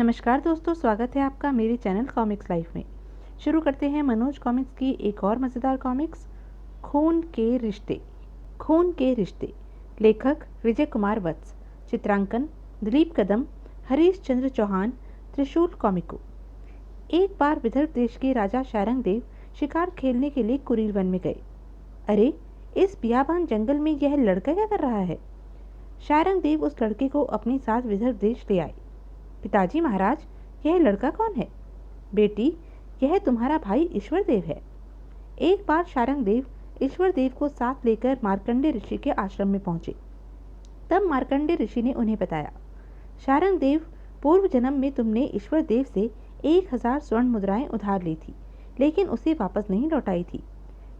नमस्कार दोस्तों, स्वागत है आपका मेरे चैनल कॉमिक्स लाइफ में। शुरू करते हैं मनोज कॉमिक्स की एक और मज़ेदार कॉमिक्स, खून के रिश्ते। खून के रिश्ते, लेखक विजय कुमार वत्स, चित्रांकन दिलीप कदम, हरीश चंद्र चौहान, त्रिशूल कॉमिको। एक बार विदर्भ देश के राजा शारंगदेव शिकार खेलने के लिए कुरील वन में गए। अरे, इस बियाबान जंगल में यह लड़का क्या कर रहा है? शारंगदेव उस लड़के को अपने साथ विदर्भ देश ले आए। पिताजी महाराज, यह लड़का कौन है? बेटी, यह तुम्हारा भाई ईश्वर देव है। एक बार शारंगदेव ईश्वर देव को साथ लेकर मार्कंडे ऋषि के आश्रम में पहुंचे। तब मार्कंडे ऋषि ने उन्हें बताया, शारंगदेव, पूर्व जन्म में तुमने ईश्वर देव से 1000 स्वर्ण मुद्राएं उधार ली थी, लेकिन उसे वापस नहीं लौटाई थी।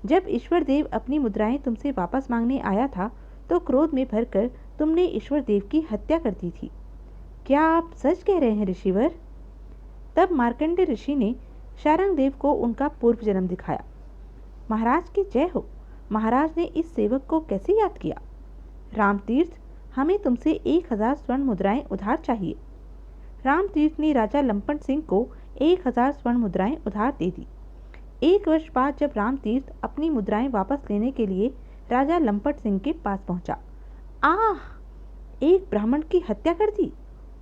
जब ईश्वर देव अपनी मुद्राएं तुमसे वापस मांगने आया था तो क्रोध में भरकर तुमने ईश्वर देव की हत्या कर दी थी। क्या आप सच कह रहे हैं ऋषिवर? तब मार्कंडे ऋषि ने शारंगदेव को उनका पूर्व जन्म दिखाया। महाराज की जय हो। महाराज ने इस सेवक को कैसे याद किया? रामतीर्थ, हमें तुमसे 1000 स्वर्ण मुद्राएं उधार चाहिए। रामतीर्थ ने राजा लंपट सिंह को 1000 स्वर्ण मुद्राएं उधार दे दी। 1 वर्ष बाद जब रामतीर्थ अपनी मुद्राएं वापस लेने के लिए राजा लंपट सिंह के पास पहुंचा। आह! एक ब्राह्मण की हत्या कर दी।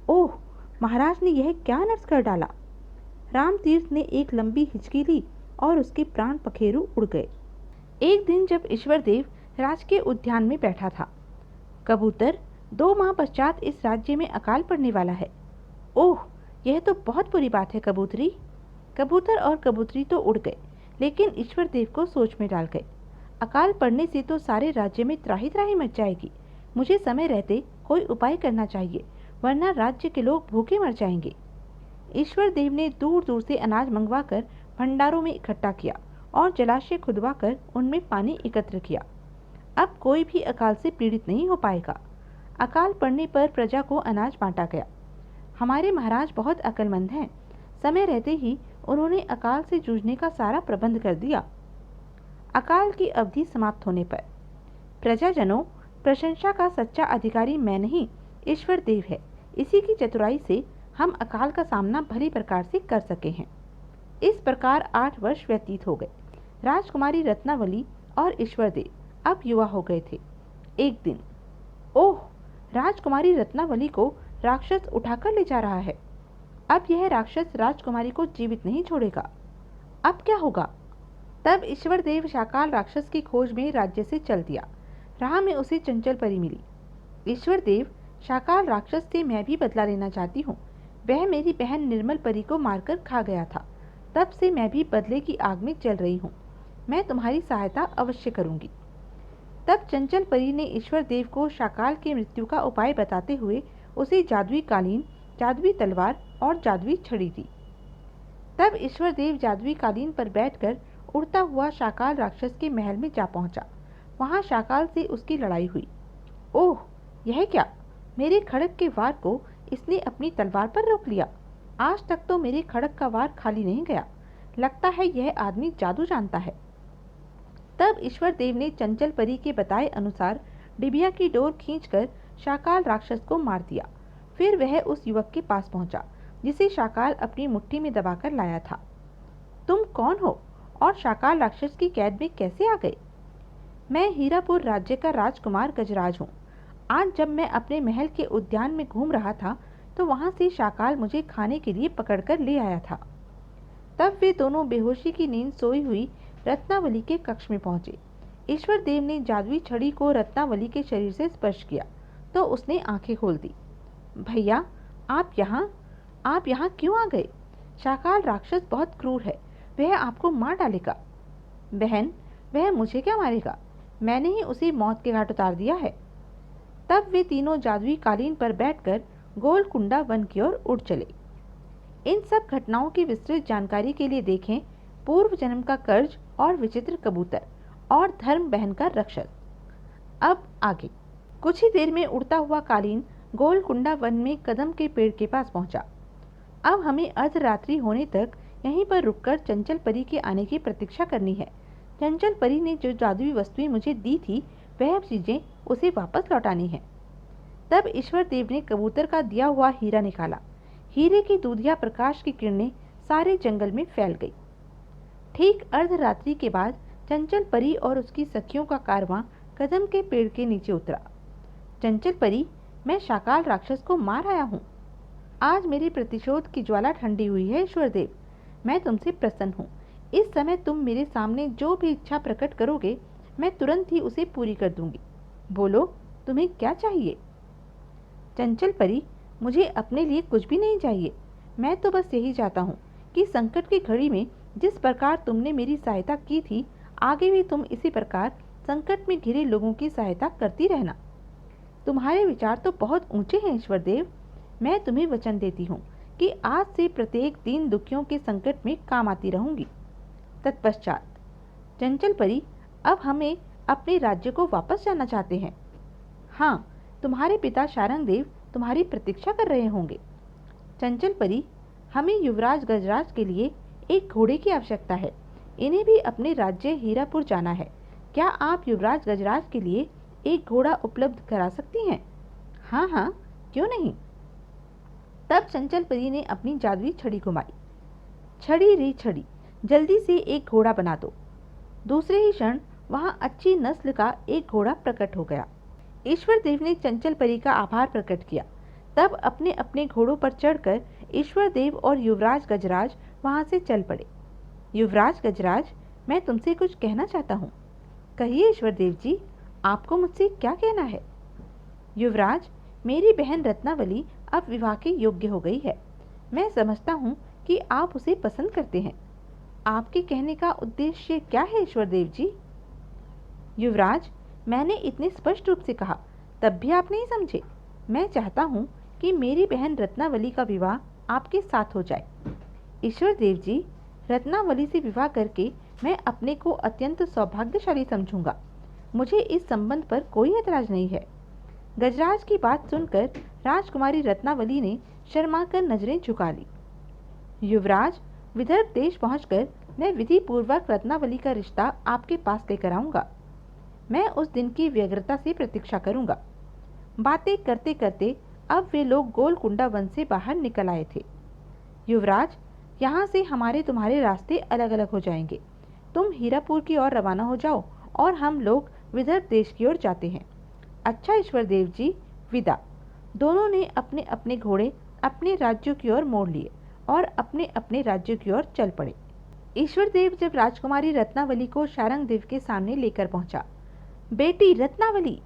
ओह! महाराज ने यह क्या नर्स कर डाला? रामतीर्थ ने एक लंबी हिचकी ली और उसके प्राण पखेरु उड़ गए। एक दिन जब ईश्वर देव राजकीय उद्यान में बैठा था, कबूतर, 2 माह पश्चात इस राज्य में अकाल पड़ने वाला है। ओह! यह तो बहुत बुरी बात है कबूतरी। कबूतर और कबूतरी तो उड़ गए, लेकिन ईश्वर देव को सोच में डाल गए। अकाल पड़ने से तो सारे राज्य में त्राही त्राही मच जाएगी। मुझे समय रहते कोई उपाय करना चाहिए, वरना राज्य के लोग भूखे मर जाएंगे। ईश्वर देव ने दूर दूर से अनाज मंगवाकर भंडारों में इकट्ठा किया और जलाशय खुदवाकर उनमें पानी एकत्र किया। अब कोई भी अकाल से पीड़ित नहीं हो पाएगा। अकाल पड़ने पर प्रजा को अनाज बांटा गया। हमारे महाराज बहुत अक्लमंद हैं। समय रहते ही उन्होंने अकाल से जूझने का सारा प्रबंध कर दिया। अकाल की अवधि समाप्त होने पर, प्रजाजनों, प्रशंसा का सच्चा अधिकारी मैं नहीं, ईश्वर देव है। इसी की चतुराई से हम अकाल का सामना भली प्रकार से कर सके हैं। इस प्रकार 8 वर्ष व्यतीत हो गए। राजकुमारी रत्नावली और ईश्वर देव अब युवा हो गए थे। एक दिन, ओह! राजकुमारी रत्नावली को राक्षस उठाकर ले जा रहा है। अब यह राक्षस राजकुमारी को जीवित नहीं छोड़ेगा। अब क्या होगा? तब ईश्वर देव शाकाल राक्षस की खोज में राज्य से चल दिया। राह में उसे चंचल परी मिली। ईश्वर देव, शाकाल राक्षस से मैं भी बदला लेना चाहती हूँ। वह मेरी बहन निर्मल परी को मारकर खा गया था। तब से मैं भी बदले की आग में जल रही हूँ। मैं तुम्हारी सहायता अवश्य करूँगी। तब चंचल परी ने ईश्वर देव को शाकाल की मृत्यु का उपाय बताते हुए उसे जादुई कालीन, जादुई तलवार और जादुई छड़ी दी। तब ईश्वर देव जादुई कालीन पर बैठकर उड़ता हुआ शाकाल राक्षस के महल में जा पहुंचा। वहां शाकाल से उसकी लड़ाई हुई। ओह! यह क्या? मेरे खड़ग के वार को इसने अपनी तलवार पर रोक लिया। आज तक तो मेरे खड़ग का वार खाली नहीं गया। लगता है यह आदमी जादू जानता है। तब ईश्वर देव ने चंचल परी के बताए अनुसार डिबिया की डोर खींचकर शाकाल राक्षस को मार दिया। फिर वह उस युवक के पास पहुंचा जिसे शाकाल अपनी मुट्ठी में दबाकर लाया था। तुम कौन हो और शाकाल राक्षस की कैद में कैसे आ गए? मैं हीरापुर राज्य का राजकुमार गजराज हूँ। आज जब मैं अपने महल के उद्यान में घूम रहा था तो वहां से शाकाल मुझे खाने के लिए पकड़कर ले आया था। तब वे दोनों बेहोशी की नींद सोई हुई रत्नावली के कक्ष में पहुंचे। ईश्वर देव ने जादुई छड़ी को रत्नावली के शरीर से स्पर्श किया तो उसने आंखें खोल दी। भैया, आप यहाँ क्यों आ गए? शाकाल राक्षस बहुत क्रूर है, वह आपको मार डालेगा। बहन, वह मुझे क्या मारेगा? मैंने ही उसे मौत के घाट उतार दिया है। तब वे तीनों जादुई कालीन पर बैठकर गोलकुंडा वन की ओर उड़ चले। इन सब घटनाओं की विस्तृत जानकारी के लिए देखें पूर्व जन्म का कर्ज और विचित्र कबूतर और धर्म बहन का रक्षस। अब आगे। कुछ ही देर में उड़ता हुआ कालीन गोलकुंडा वन में कदम के पेड़ के पास पहुंचा। अब हमें अर्धरात्रि होने तक यहीं पर रुककर चंचल परी के आने की प्रतीक्षा करनी है। चंचल परी ने जो जादुई वस्तुएं मुझे दी थी वह चीजें उसे वापस लौटानी है। तब ईश्वर देव ने कबूतर का दिया हुआ हीरा निकाला। हीरे की दूधिया प्रकाश की किरणें सारे जंगल में फैल गई। ठीक अर्धरात्रि के बाद चंचल परी और उसकी सखियों का कारवां कदम के पेड़ के नीचे उतरा। चंचल परी, मैं शाकाल राक्षस को मार आया हूँ। आज मेरी प्रतिशोध की ज्वाला ठंडी हुई है ईश्वरदेव। मैं तुमसे प्रसन्न हूँ। इस समय तुम मेरे सामने जो भी इच्छा प्रकट करोगे, मैं तुरंत ही उसे पूरी कर दूंगी। बोलो, तुम्हें क्या चाहिए? चंचल परी, मुझे अपने लिए कुछ भी नहीं चाहिए। मैं तो बस यही चाहता हूँ कि संकट की घड़ी में जिस प्रकार तुमने मेरी सहायता की थी, आगे भी तुम इसी प्रकार संकट में घिरे लोगों की सहायता करती रहना। तुम्हारे विचार तो बहुत ऊंचे हैं ईश्वरदेव। मैं तुम्हें वचन देती हूँ कि आज से प्रत्येक दीन दुखियों के संकट में काम आती रहूंगी। तत्पश्चात, चंचल परी, अब हमें अपने राज्य को वापस जाना चाहते हैं। हाँ, तुम्हारे पिता शारंग देव तुम्हारी प्रतीक्षा कर रहे होंगे। चंचल परी, हमें युवराज गजराज के लिए एक घोड़े की आवश्यकता है। इन्हें भी अपने राज्य हीरापुर जाना है। क्या आप युवराज गजराज के लिए एक घोड़ा उपलब्ध करा सकती हैं? हाँ हाँ, क्यों नहीं। तब चंचल परी ने अपनी जादुई छड़ी घुमाई। छड़ी री छड़ी, जल्दी से एक घोड़ा बना दो। दूसरे ही क्षण वहां अच्छी नस्ल का एक घोड़ा प्रकट हो गया। ईश्वर देव ने चंचल परी का आभार प्रकट किया। तब अपने अपने घोड़ों पर चढ़कर ईश्वर देव और युवराज गजराज वहां से चल पड़े। युवराज गजराज, मैं तुमसे कुछ कहना चाहता हूँ। कहिए ईश्वर देव जी, आपको मुझसे क्या कहना है? युवराज, मेरी बहन रत्नावली अब विवाह के योग्य हो गई है। मैं समझता हूँ कि आप उसे पसंद करते हैं। आपके कहने का उद्देश्य क्या है ईश्वर देव जी? युवराज, मैंने इतने स्पष्ट रूप से कहा, तब भी आप नहीं समझे। मैं चाहता हूँ कि मेरी बहन रत्नावली का विवाह आपके साथ हो जाए। ईश्वर देव जी, रत्नावली से विवाह करके मैं अपने को अत्यंत सौभाग्यशाली समझूंगा। मुझे इस संबंध पर कोई ऐतराज नहीं है। गजराज की बात सुनकर राजकुमारी रत्नावली ने शर्माकर नजरें झुका ली। युवराज, विदर्भ देश पहुंचकर मैं विधि पूर्वक रत्नावली का रिश्ता आपके पास लेकर आऊंगा। मैं उस दिन की व्यग्रता से प्रतीक्षा करूंगा। बातें करते करते अब वे लोग गोलकुंडा वन से बाहर निकल आए थे। युवराज, यहाँ से हमारे तुम्हारे रास्ते अलग अलग हो जाएंगे। तुम हीरापुर की ओर रवाना हो जाओ और हम लोग विदर्भ देश की ओर जाते हैं। अच्छा ईश्वर देव जी, विदा। दोनों ने अपने अपने घोड़े अपने राज्यों की ओर मोड़ लिए और अपने अपने राज्यों की ओर चल पड़े। ईश्वर देव जब राजकुमारी रत्नावली को शारंग देव के सामने लेकर पहुंचा। बेटी रत्नावली!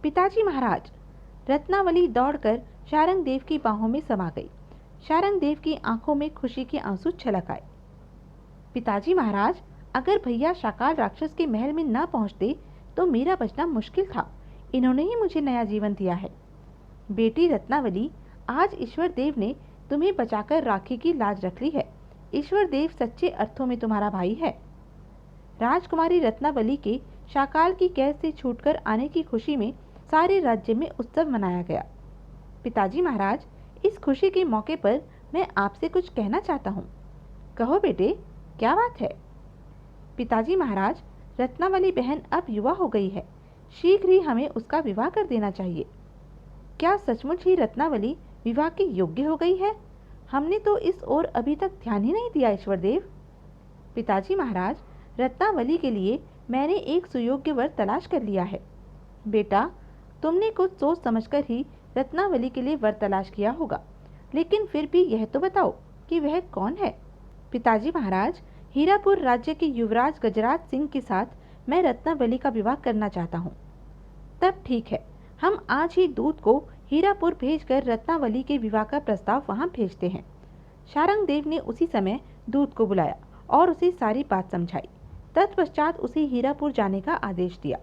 पिताजी महाराज! रत्नावली दौड़कर शारंग देव की बाहों में समा गई। शारंग देव की आंखों में खुशी के आंसू छलक आए। पिताजी महाराज, अगर भैया शाकाल राक्षस के महल में न पहुंचते तो मेरा बचना मुश्किल था। इन्होंने ही मुझे नया जीवन दिया है। बेटी रत्नावली, आज ईश्वर देव ने तुम्हें बचाकर राखी की लाज रख ली है। ईश्वर देव सच्चे अर्थों में तुम्हारा भाई है। राजकुमारी रत्नावली के शाकाल की कैद से छूटकर आने की खुशी में सारे राज्य में उत्सव मनाया गया। पिताजी महाराज, इस खुशी के मौके पर मैं आपसे कुछ कहना चाहता हूँ। कहो बेटे, क्या बात है? पिताजी महाराज, रत्नावली बहन अब युवा हो गई है। शीघ्र ही हमें उसका विवाह कर देना चाहिए। क्या सचमुच ही रत्नावली विवाह के योग्य हो गई है? हमने तो इस ओर अभी तक ध्यान ही नहीं दिया ईश्वर देव। पिताजी महाराज, रत्नावली के लिए मैंने एक सुयोग्य वर तलाश कर लिया है। बेटा, तुमने कुछ सोच समझकर ही रत्नावली के लिए वर तलाश किया होगा, लेकिन फिर भी यह तो बताओ कि वह कौन है? पिताजी महाराज, हीरापुर राज्य के युवराज गजराज सिंह के साथ मैं रत्नावली का विवाह करना चाहता हूँ। तब ठीक है, हम आज ही दूत को हीरापुर भेजकर रत्नावली के विवाह का प्रस्ताव वहां भेजते हैं। शारंग देव ने उसी समय दूत को बुलाया और उसे सारी बात समझाई। तत्पश्चात उसे हीरापुर जाने का आदेश दिया।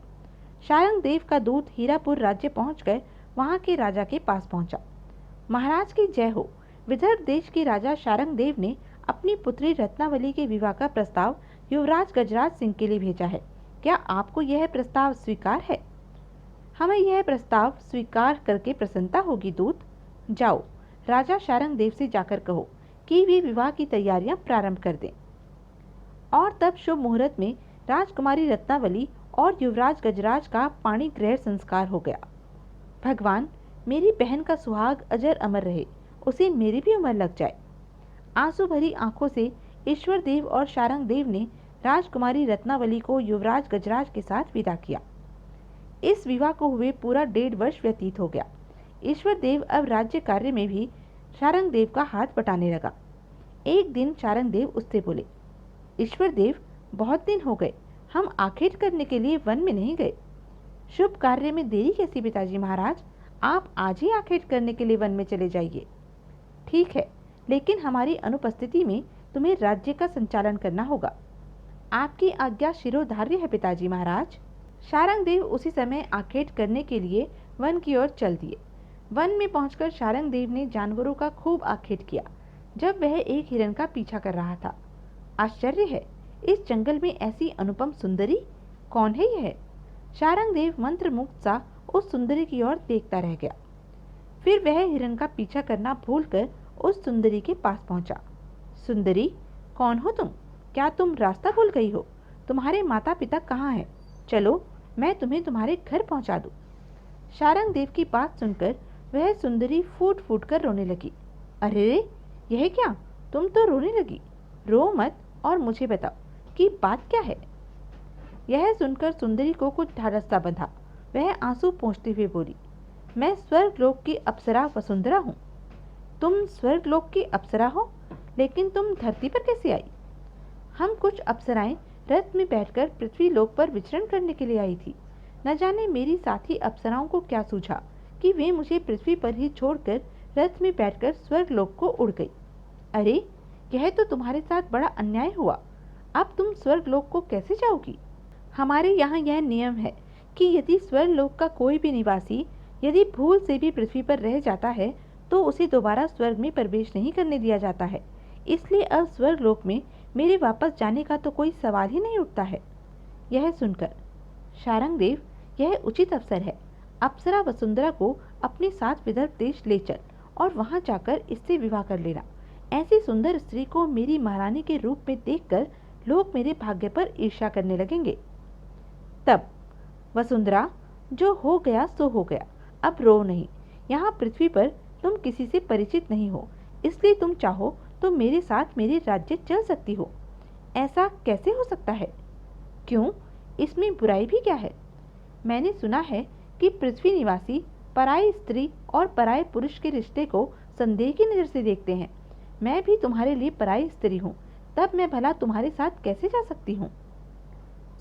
शारंग देव का दूत हीरापुर राज्य पहुंचकर वहां के राजा के पास पहुंचा। महाराज की जय हो। विदर्भ देश के राजा शारंग देव ने अपनी पुत्री रत्नावली के विवाह का प्रस्ताव युवराज गजराज सिंह के लिए भेजा है। क्या आपको यह प्रस्ताव स्वीकार है? हमें यह प्रस्ताव स्वीकार करके प्रसन्नता होगी दूत। जाओ, राजा शारंग देव से जाकर कहो कि वे विवाह की तैयारियां प्रारंभ कर दें। और तब शुभ मुहूर्त में राजकुमारी रत्नावली और युवराज गजराज का पाणी ग्रहण संस्कार हो गया। भगवान, मेरी बहन का सुहाग अजर अमर रहे, उसे मेरी भी उम्र लग जाए। आंसू भरी आंखों से ईश्वर देव और शारंग देव ने राजकुमारी रत्नावली को युवराज गजराज के साथ विदा किया। इस विवाह को हुए पूरा 1.5 वर्ष व्यतीत हो गया। ईश्वर देव अब राज्य कार्य में भी शारंग देव का हाथ बटाने लगा। एक दिन शारंग देव उससे बोले, ईश्वर देव, बहुत दिन हो गए, हम आखेट करने के लिए वन में नहीं गए। शुभ कार्य में देरी कैसी पिताजी महाराज, आप आज ही आखेट करने के लिए वन में चले जाइए। ठीक है, लेकिन हमारी अनुपस्थिति में तुम्हें राज्य का संचालन करना होगा। आपकी आज्ञा शिरोधार्य है पिताजी महाराज। शारंग देव उसी समय आखेट करने के लिए वन की ओर चल दिए। वन में पहुंचकर शारंग देव ने जानवरों का खूब आखेट किया जब वह एक हिरन का पीछा कर रहा था। आश्चर्य है, इस जंगल में ऐसी अनुपम सुंदरी कौन है यह? शारंग देव मंत्रमुग्ध सा उस सुंदरी की ओर देखता रह गया। फिर वह हिरन का पीछा करना भूलकर उस सुंदरी के पास पहुंचा। सुंदरी, कौन हो तुम? क्या तुम रास्ता भूल गई हो? तुम्हारे माता पिता कहाँ हैं? चलो, मैं तुम्हें तुम्हारे घर पहुंचा दूं। शारंग देव की बात सुनकर वह सुंदरी फूट फूट कर रोने लगी। अरे रे, यह क्या, तुम तो रोने लगी। रो मत और मुझे बताओ कि बात क्या है। यह सुनकर सुंदरी को कुछ ढाढ़स सा बंधा। वह आंसू पोंछते हुए बोली, मैं स्वर्गलोक की अप्सरा वसुंधरा हूँ। तुम स्वर्गलोक की अप्सरा हो, लेकिन तुम धरती पर कैसे आई? हम कुछ अप्सराएं रथ में बैठकर पृथ्वी लोक पर विचरण करने के लिए आई थी। न जाने मेरी साथी अप्सराओं को क्या सूझा कि वे मुझे पृथ्वी पर ही छोड़कर रथ में बैठकर स्वर्गलोक को उड़ गई। अरे, यह तो तुम्हारे साथ बड़ा अन्याय हुआ। अब तुम स्वर्गलोक को कैसे जाओगी? हमारे यहाँ यह नियम है कि यदि स्वर्गलोक का कोई भी निवासी यदि भूल से भी पृथ्वी पर रह जाता है तो उसे दोबारा स्वर्ग में प्रवेश नहीं करने दिया जाता है। इसलिए अब स्वर्गलोक में मेरे वापस जाने का तो कोई सवाल ही नहीं उठता है। यह सुनकर शारंग देव, यह उचित अवसर है। अप्सरा वसुंधरा को अपने साथ विदर्भ देश ले चल और वहां जाकर इससे विवाह कर लेना। ऐसी सुंदर स्त्री को मेरी महारानी के रूप में देखकर लोग मेरे भाग्य पर ईर्ष्या करने लगेंगे। तब वसुंधरा, जो हो गया सो हो गया, अब रो नहीं। यहाँ पृथ्वी पर तुम किसी से परिचित नहीं हो, इसलिए तुम चाहो तो मेरे साथ मेरे राज्य चल सकती हो। ऐसा कैसे हो सकता है? क्यों, इसमें बुराई भी क्या है? मैंने सुना है कि पृथ्वी निवासी पराई स्त्री और पराये पुरुष के रिश्ते को संदेह की नज़र से देखते हैं। मैं भी तुम्हारे लिए पराई स्त्री हूँ, तब मैं भला तुम्हारे साथ कैसे जा सकती हूँ?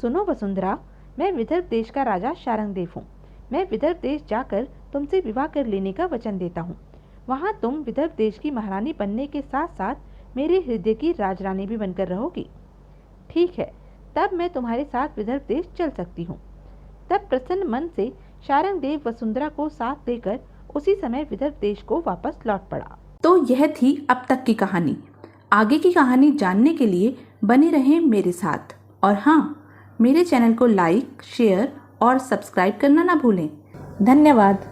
सुनो वसुंधरा, मैं विदर्भ देश का राजा शारंग देव हूँ। मैं विदर्भ देश जाकर तुमसे विवाह कर लेने का वचन देता हूँ। वहाँ तुम विदर्भ देश की महारानी बनने के साथ साथ मेरे हृदय की राजरानी भी बनकर रहोगी। ठीक है, तब मैं तुम्हारे साथ विदर्भ देश चल सकती हूँ। तब प्रसन्न मन से शारंग देव वसुंधरा को साथ लेकर उसी समय विदर्भ देश को वापस लौट पड़ा। तो यह थी अब तक की कहानी। आगे की कहानी जानने के लिए बने रहें मेरे साथ। और हाँ, मेरे चैनल को लाइक, शेयर और सब्सक्राइब करना ना भूलें। धन्यवाद।